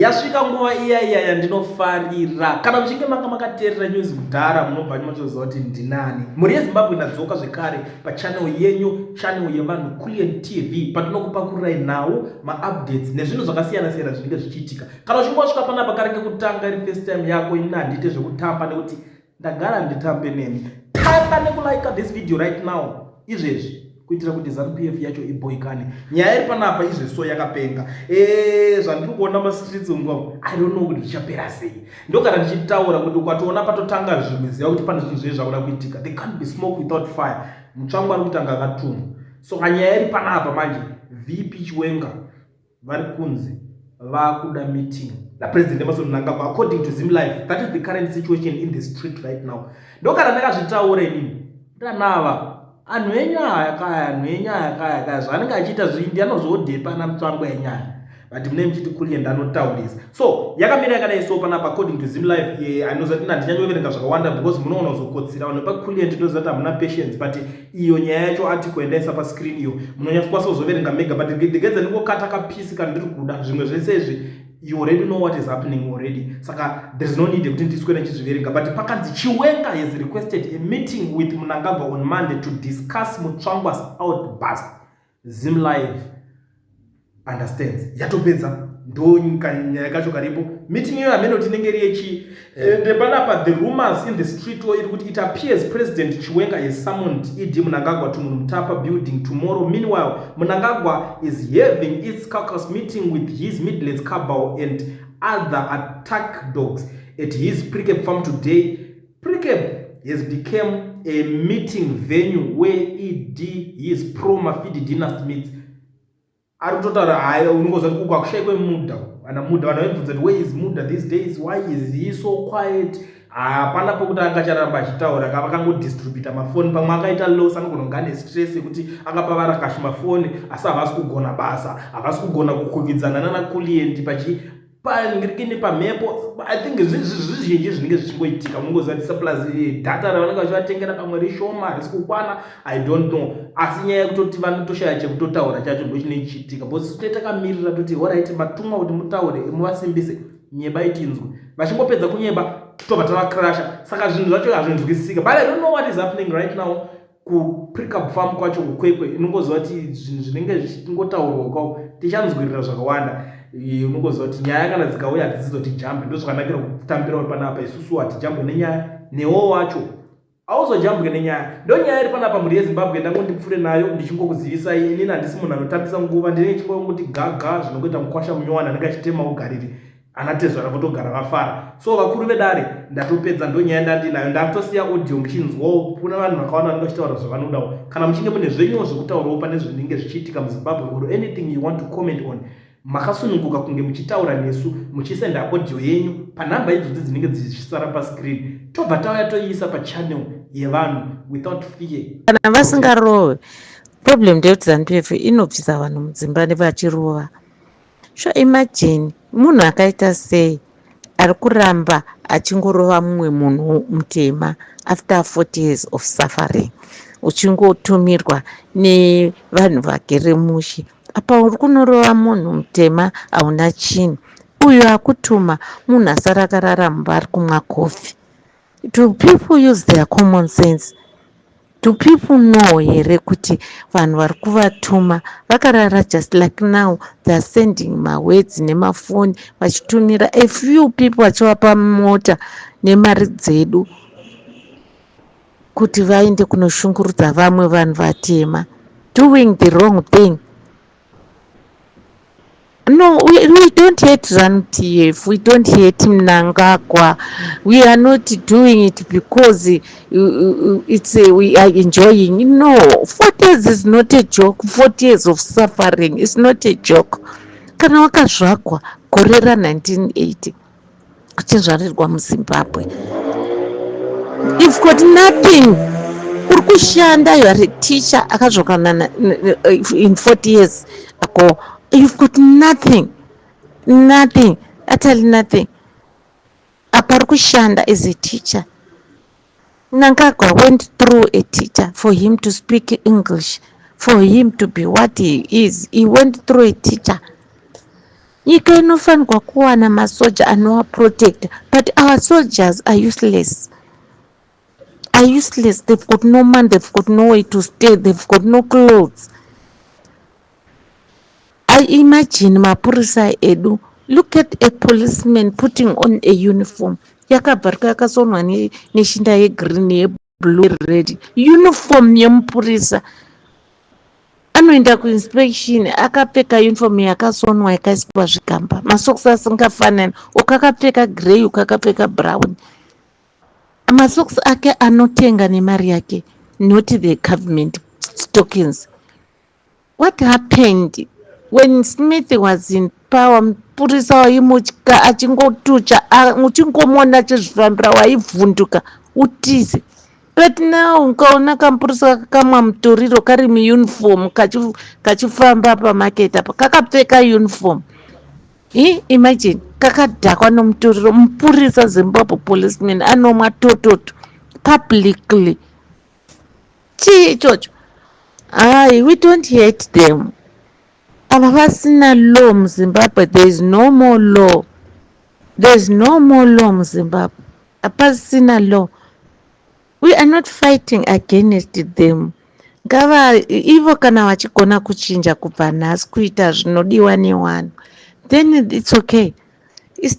Yasvika nguva iya yandinofarira kana muchinge manga makateerera news kudhara munobva muchiziva kuti ndinani. Mhuri yeZimbabwe ndadzoka zvekare pachannel yenyu, channel yevanhu Kulian TV, patinokupakurai nhau maupdates nezvinhu zvakasiyana siyana zvinenge zvichiitika. Kana uchinge wasvika panapa kare kekutanga iri first time yako ini handite zvekutamba nekuti ndagara nditambe nemi. Tamba nekulike this video right now izvezvi kuitira kuti ZANU-PF yacho iboikane. Nyaya iri panapa izveso yakapenga. Zvandiri kuona mastreets umwe I don't know kuti zvichapera sei. Ndokana ndichitaura kuti ukatoona patotanga zvimwe ziva kuti pane zvinhu zvezvi zvakuda kuitika. There can't be smoke without fire. Mutsvangu ari kutanga akatumwa. So nyaya iri panapa manje VP Chiwenga vari kunzi vakuda meeting na president Emmerson Mnangagwa according to ZimLife. That is the current situation in the street right now. Ndokana ndakazvitaura inini. Ndanava anhu enyaya kaya zvanenge achiita zvindi anozodhepa namutsvangu yenyaya but mune muchiti Kulian ndanotaurisa. So yakamira yakadai so panapa according to ZimLife. Anozati ndichanyoverenga zvakawanda because munoona uzokotsira vanhu paKulian ndinozati hamuna patience but iyo nyaya yacho article endaisa pascreen iyo munonyatsikwanisa kuzoverenga mega but ndigedza ndingokata kapisi kana ndiri kuda zvimwe zvese izvi you already know what is happening already. Saka there is no need kuti ndiswere ndichizviverenga but pakanzi Chiwenga has requested a meeting with Mnangagwa on Monday to discuss Mutsvangwa's outburst. ZimLife understands. Yatopedza ndo nyaya kacho karipo meeting iyo amene tinenge riyechi panapa the rumors in the street iri kuti it appears President Chiwenga has summoned ED Mnangagwa to Mutapa building tomorrow. Meanwhile, Mnangagwa is having its caucus meeting with his Midlands cabal and other attack dogs at his Prekeb farm today. Prekeb has become a meeting venue where ED his pro-Mafidi dynasty meets. Arutotara haya unongoza kuti kwakushayikwe Mudha. Ana Mudha vanobvunza kuti where is Mudha these days? Why is he so quiet? Hapana pokuti angacharamba achitaura vakangodhistribhuta mafoni pamwe akaita loss anogona kunge ane stress yekuti akapa varakashi mafoni asi havasi kugona basa, havasi kugona kukuvidzana nana Kulian paningirikini pamhepo. I think zvizhinji zvinenge zvichingoitika munongoziva kuti surplus data ravanenge vachivatengera pamwe rishoma harisi kukwana I don't know. Asi nyaya yekutoti vanotoshaya chekutotaura chacho ndo chinenge chichiitika because takamirira toti alright matumwa kuti mutaure muvasimbise nyeba itinzwe vachingopedza kunyeba tobva tavakrasha. Saka zvinhu zvacho hazvinzwisika but I don't know what is happening right now kuPrekeb farm kwacho kukwekwe. Inongoziva kuti zvinhu zvinenge zvichingotaurwa kwavo tichanzwirira zvakawanda. Unongoziva kuti nyaya kana dzikauya hadzizoti jambe. Ndo zvakanakira kutambira uri panapa isusu hatijambwe nenyaya newo wacho hauzojambwe nenyaya. Ndo nyaya iri panapa mhuri yeZimbabwe ndangondipfuure nayo ndichingokuzivisai. Inini handisi munhu anotambisa nguva ndinenge chingongoti gaga zvinongoita mukwasha munyowana anenge achitema ugariri anatezvara kutogara vafara. So vakuru vedare ndatopedza ndo nyaya ndandinayo ndatosiya audio muchinzwawo kuna vanhu vakawanda vanenge vachitaura zvavanodawo. Kana muchinge mune zvenyuwo zvekutaurawo pane zvinenge zvichiitika muZimbabwe or anything you want to comment on, makasununguka kunge muchitaura nesu muchisenda audio yenyu panhamba idzodzi dzinenge dzichisara pascreen tobva tauya toiisa pachannel yevanhu without fear. Kana vasingarove problem ndeyekuti ZANU-PF inobvisa vanhu mudzimba nevachirova. Sho imagine munhu akaita sei ari kuramba achingorova mumwe munhu mutema after 40 years of suffering uchingotumirwa nevanhu vagere mushi. Apa uri kunorova munhu mutema hauna chinhu. Uyu akutuma munhu asara akarara mumba ari kumwa kofi. Do people use their common sense? Do people know here kuti vanhu vari kuvatuma vakarara just like now they are sending mawords nemafoni vachitumira a few people vachivapa mota nemari dzedu kuti vaende kunoshungurudza vamwe vanhu vatema doing the wrong thing. No, we don't hate ZANU-PF, we don't hate Mnangagwa. We are not doing it because we are enjoying. No, 40 years is not a joke. 40 years of suffering is not a joke. Kana wakazvakwa gore ra 1980 kuchinzvarirwa muZimbabwe, you've got nothing. Uri kushanda, you are a teacher akazvokana in 40 years ago. You've got nothing, utterly nothing. Apari kushanda as a teacher. Mnangagwa went through a teacher for him to speak English, for him to be what he is. He went through a teacher. nyika inofanirwa kuwana masoja anovaprotecta, but our soldiers are useless. They've got no money, they've got no way to stay, they've got no clothes. I imagine mapurisa edu, look at a policeman putting on a uniform, yakabvarika yakasonwa neshinda yegreen yeblue red, uniform yemupurisa. Anoenda kuinspection akapfeka uniform yakasonwa yakaiswa zvigamba, masokisi asingafanani, ukakapfeka grey ukakapfeka brown. Masokisi ake anotenga nemari yake, not the government stockings. What happened when Smith was in power? Mupurisa waimutya, achingotucha, uchingomona achizvifambira waivhunduka utize. But now ukaona kampurisa kakamwa mutoriro kari muuniform kachifamba pamarket apa kakapfeka uniform. Imagine kakadhakwa nomutoriro, mupurisa Zimbabwe policeman anomwa tototo publicly. Chii ichocho? We don't hate them. Ava vasina law muZimbabwe. There is no more law muZimbabwe. Hapasina law. We are not fighting against them. Ngava ivo kana vachigona kuchinja kubva nhasi kuita zvinodiwa newanhu, then it's okay.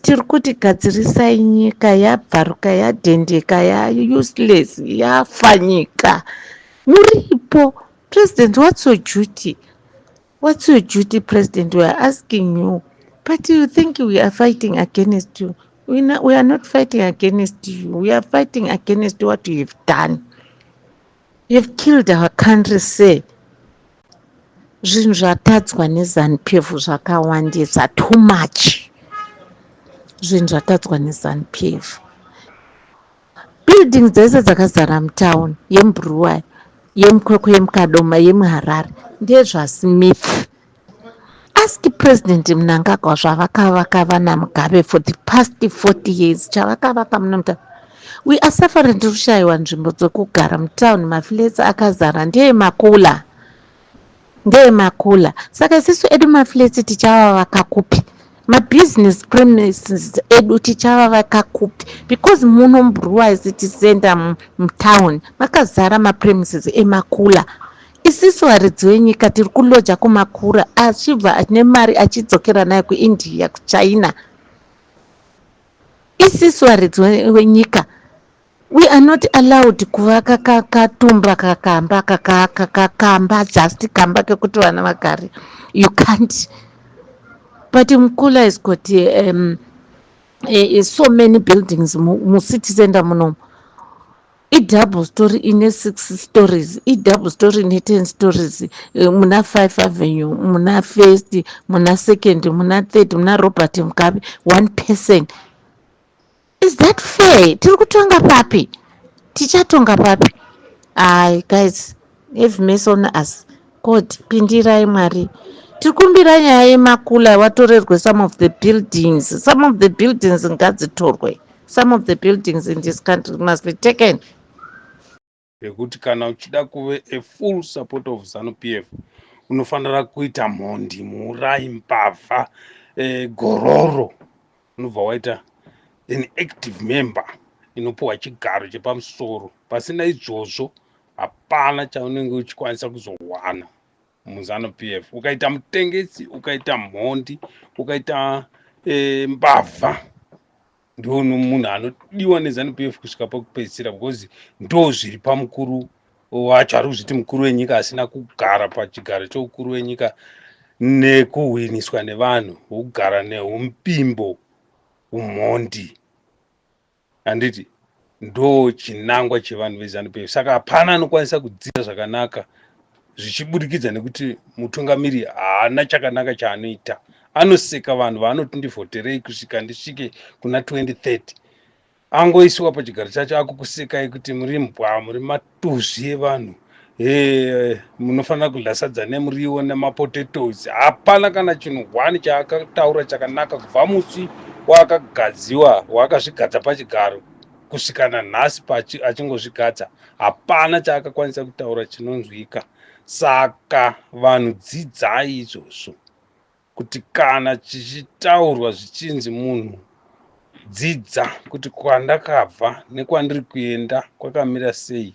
Tiri kuti gadzirisai nyika yabvaruka, yadhendeka, useless, yafa nyika. Muripo president, what's your duty? President? We are asking you. But you think we are fighting against you? We are not fighting against you. We are fighting against what you have done. You have killed our country. Say zvinhu zvatadzwa neZANU-PF zvakawandisa, too much. Zvinhu zvatadzwa neZANU-PF. Buildings dzese dzakazara mutown, yeMbruwayo, yeMukwekwe, yeMukadoma, yemuHarare ndezvaSmith. Ask President Mnangagwa zvavakavaka vana Mugabe for the past 40 years. Chavakavaka munomuta. We are suffering kushayiwa nzvimbo dzokugara mutown, maflats akazara ndeemakula. Saka isusu edu maflats tichavavaka kupi? Mabusiness premises edu tichavavaka kupi? Because muno muBruwayo city center mutown makazara mapremises emakula. Isisu varidzi venyika tiri kuloja kumakura, achibva nemari achidzokera nayo kuIndia, kuChina. Isisu varidzi venyika, we are not allowed kuvaka kakatumba kakamba just kamba kekuti vana vagare. You can't. But Mkula has got so many buildings mu-city center munomu. I-double story ine 6 stories, i-double story ine 10 stories, muna 5 Avenue, muna First, muna Second, muna Third, muna Robert Mugabe, 1 person. Is that fair? Tiri kutonga papi? Tichatonga papi? Guys, have mercy on us. God, pindirai Mwari. Tikumbira nyaya yemakula watorerwe some of the buildings. Some of the buildings ngadzitorwe. Some of the buildings in this country must be taken. Yekuti kana uchida kuve a full support of ZANU-PF unofanira kuita mhondi, muurayi, mbavha, gororo, unobva waita an active member inopuwa chigaro chepamusoro. Pasina izvozvo hapana chaunenge uchikwanisa kuzowana muZANU-PF. Ukaita mutengesi, ukaita mhondi, ukaita mbavha, ndio munhu anodiwa neZANU-PF kusvika pakupedzisira, because ndo zviri pamukuru wacho. Ari kuzviti mukuru wenyika asina kugara pachigaro choukuru wenyika nekuhwiniswa nevanhu, kugara neumpimbo, umhondi. Handiti ndo chinangwa chevanhu veZANU-PF. Saka hapana anokwanisa kudzidza zvakanaka zvichibudikidza nekuti mutungamiri haana chakanaka chaanoita. Anoseka vanhu vaanoti ndivhoterei kusvika ndisvike kuna 2030. Angoisiwa pachigaro chacho akukusekai kuti muri mbwa, muri matuzvi evanhu, munofanira kudya sadza nemuriwo nemapotatoes. Hapana kana chinhu hwani chaakataura chakanaka kubva musi waakagadziwa, waakazvigadza pachigaro kusvika nanhasi achingozvigadza. Hapana chaakakwanisa kutaura chinonzwika. Saka vanhu dzidzai izvozvo kuti kana chichitaurwa zvichinzi munhu dzidza kuti kwandakabva nekwandiri kuenda kwakamira sei.